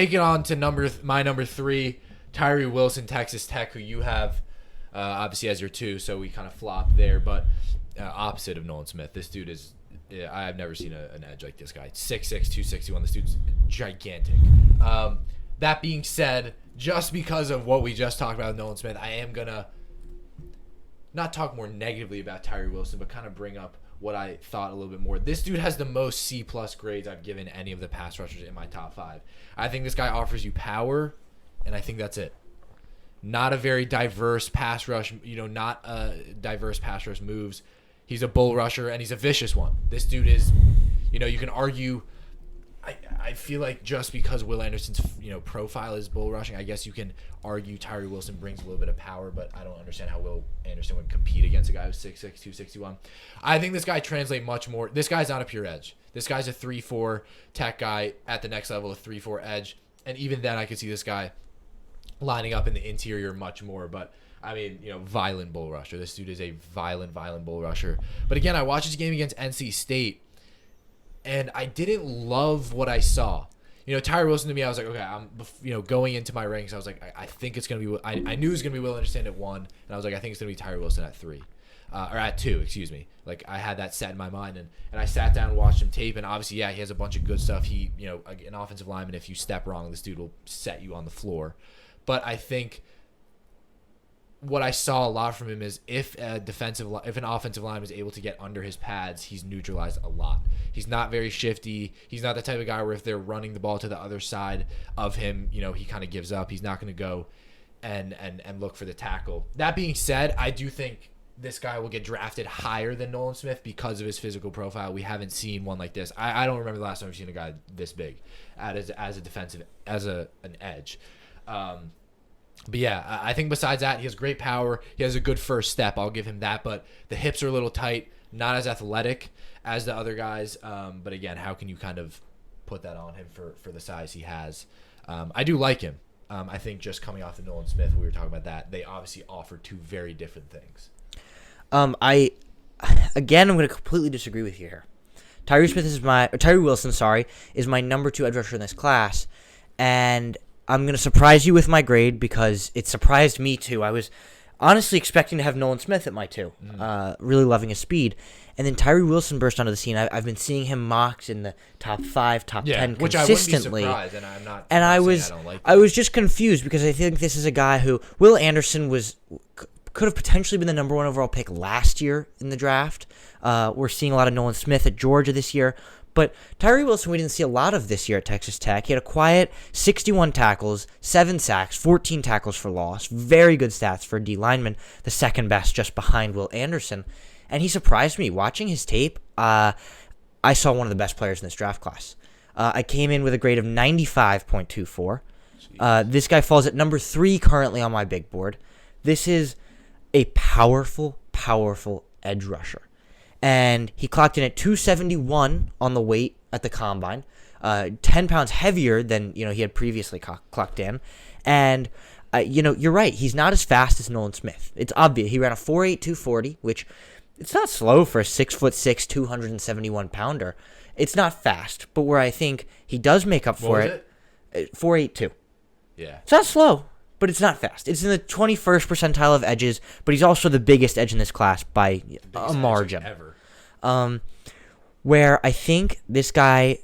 Taking on to my number 3, Tyree Wilson, Texas Tech, who you have obviously as your 2, so we kind of flop there. But opposite of Nolan Smith, this dude is. I've never seen an edge like this guy. 6'6", 261. This dude's gigantic. That being said, just because of what we just talked about with Nolan Smith, I am gonna not talk more negatively about Tyree Wilson, but kind of bring up what I thought a little bit more. This dude has the most C+ grades I've given any of the pass rushers in my top 5. I think this guy offers you power, and I think that's it. Not a very diverse pass rush, not a diverse pass rush moves. He's a bull rusher, and he's a vicious one. This dude is, you can argue. I feel like just because Will Anderson's profile is bull rushing, I guess you can argue Tyree Wilson brings a little bit of power, but I don't understand how Will Anderson would compete against a guy who's 6'6", 261. I think this guy translates much more. This guy's not a pure edge. This guy's a 3-4 tech guy at the next level, a 3-4 edge, and even then I could see this guy lining up in the interior much more, but I mean, violent bull rusher. This dude is a violent bull rusher. But again, I watched his game against NC State, and I didn't love what I saw. Tyree Wilson to me, I was like, okay, I'm, going into my ranks, I was like, I think it's going to be, I knew it was going to be Will Anderson at 1, and I was like, I think it's going to be Tyree Wilson at 3. Or at 2, excuse me. Like, I had that set in my mind, and I sat down and watched him tape, and obviously, yeah, he has a bunch of good stuff. He, an offensive lineman, if you step wrong, this dude will set you on the floor. But I think what I saw a lot from him is if an offensive line is able to get under his pads, he's neutralized a lot. He's not very shifty. He's not the type of guy where if they're running the ball to the other side of him, he kind of gives up. He's not going to go and look for the tackle. That being said, I do think this guy will get drafted higher than Nolan Smith because of his physical profile. We haven't seen one like this. I don't remember the last time we've seen a guy this big as an edge. But yeah, I think besides that, he has great power. He has a good first step. I'll give him that. But the hips are a little tight, not as athletic as the other guys. But again, how can you kind of put that on him for the size he has? I do like him. I think just coming off the Nolan Smith, we were talking about that. They obviously offer 2 very different things. I'm going to completely disagree with you here. Tyree Wilson, is my number 2 edge rusher in this class, and I'm going to surprise you with my grade because it surprised me too. I was honestly expecting to have Nolan Smith at my 2, really loving his speed. And then Tyree Wilson burst onto the scene. I've been seeing him mocked in the top 5, top 10 which which consistently. I wouldn't be surprised, and I'm not. And I was just confused because I think this is a guy who Will Anderson could have potentially been the number 1 overall pick last year in the draft. We're seeing a lot of Nolan Smith at Georgia this year. But Tyree Wilson, we didn't see a lot of this year at Texas Tech. He had a quiet 61 tackles, 7 sacks, 14 tackles for loss. Very good stats for a D lineman, the second best just behind Will Anderson. And he surprised me. Watching his tape, I saw one of the best players in this draft class. I came in with a grade of 95.24. This guy falls at number 3 currently on my big board. This is a powerful edge rusher. And he clocked in at 271 on the weight at the combine, 10 pounds heavier than he had previously clocked in. And you're right, he's not as fast as Nolan Smith. It's obvious. He ran a 4.8 240, which it's not slow for a 6'6", 271 pounder. It's not fast, but where I think he does make up for it, 4.82. Yeah, it's not slow, but it's not fast. It's in the 21st percentile of edges, but he's also the biggest edge in this class by a margin. Ever. Where I think this guy,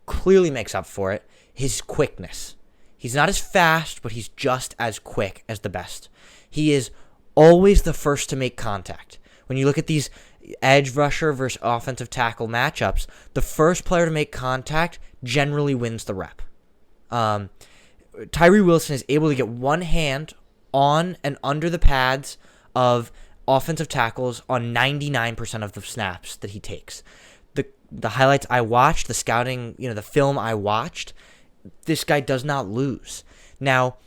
clearly makes up for it, his quickness. He's not as fast, but he's just as quick as the best. He is always the first to make contact. When you look at these edge rusher versus offensive tackle matchups, the first player to make contact generally wins the rep. Tyree Wilson is able to get one hand on and under the pads of offensive tackles on 99% of the snaps that he takes. The highlights I watched, the scouting, the film I watched, this guy does not lose. Now,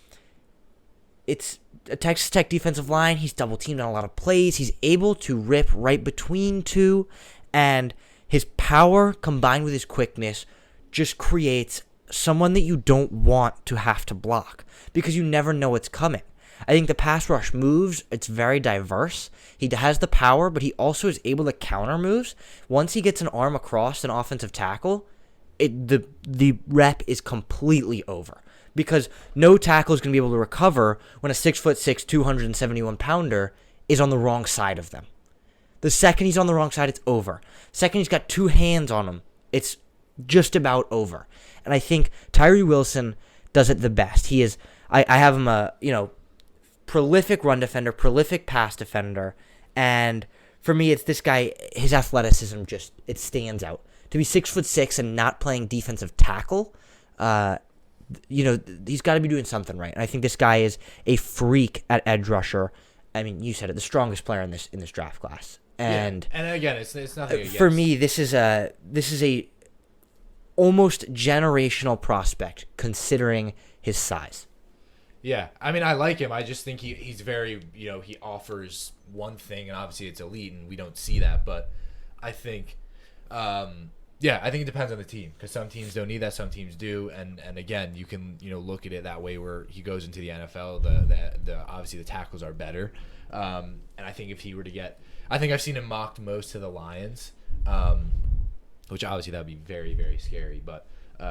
it's a Texas Tech defensive line. He's double-teamed on a lot of plays. He's able to rip right between 2, and his power combined with his quickness just creates someone that you don't want to have to block because you never know what's coming. I think the pass rush moves, it's very diverse. He has the power, but he also is able to counter moves. Once he gets an arm across an offensive tackle, the rep is completely over because no tackle is going to be able to recover when a 6'6", 271-pounder is on the wrong side of them. The second he's on the wrong side, it's over. Second he's got two hands on him, it's just about over. And I think Tyree Wilson does it the best. He is. I have him a prolific run defender, prolific pass defender, and for me, it's this guy. His athleticism it stands out. To be 6'6" and not playing defensive tackle, he's got to be doing something right. And I think this guy is a freak at edge rusher. I mean, you said it, the strongest player in this draft class. And again, it's nothing against. For me, this is a almost generational prospect considering his size. Yeah, I mean, I like him. I just think he's very, he offers one thing, and obviously it's elite, and we don't see that. But I think, I think it depends on the team because some teams don't need that, some teams do. And again, you can look at it that way where he goes into the NFL. The obviously the tackles are better, and I think if he were to get, I think I've seen him mocked most to the Lions, which obviously that would be very, very scary. But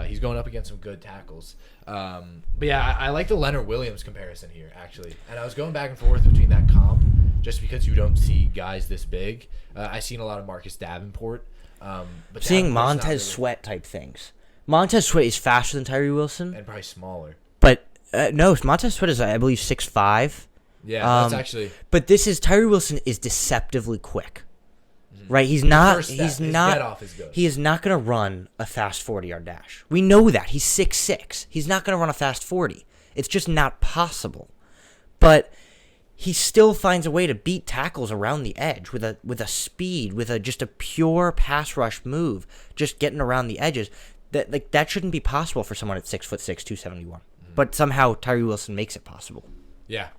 he's going up against some good tackles. But yeah, I like the Leonard Williams comparison here, actually. And I was going back and forth between that comp just because you don't see guys this big. I've seen a lot of Marcus Davenport. But seeing Montez Sweat type things. Montez Sweat is faster than Tyree Wilson. And probably smaller. But no, Montez Sweat is, I believe, 6'5". Yeah, that's actually. But Tyree Wilson is deceptively quick. Right, he is not going to run a fast 40-yard dash. We know that. He's 6'6". He's not going to run a fast 40. It's just not possible. But he still finds a way to beat tackles around the edge with a speed, with just a pure pass rush move, just getting around the edges. That shouldn't be possible for someone at 6'6", 271. But somehow Tyree Wilson makes it possible. Yeah,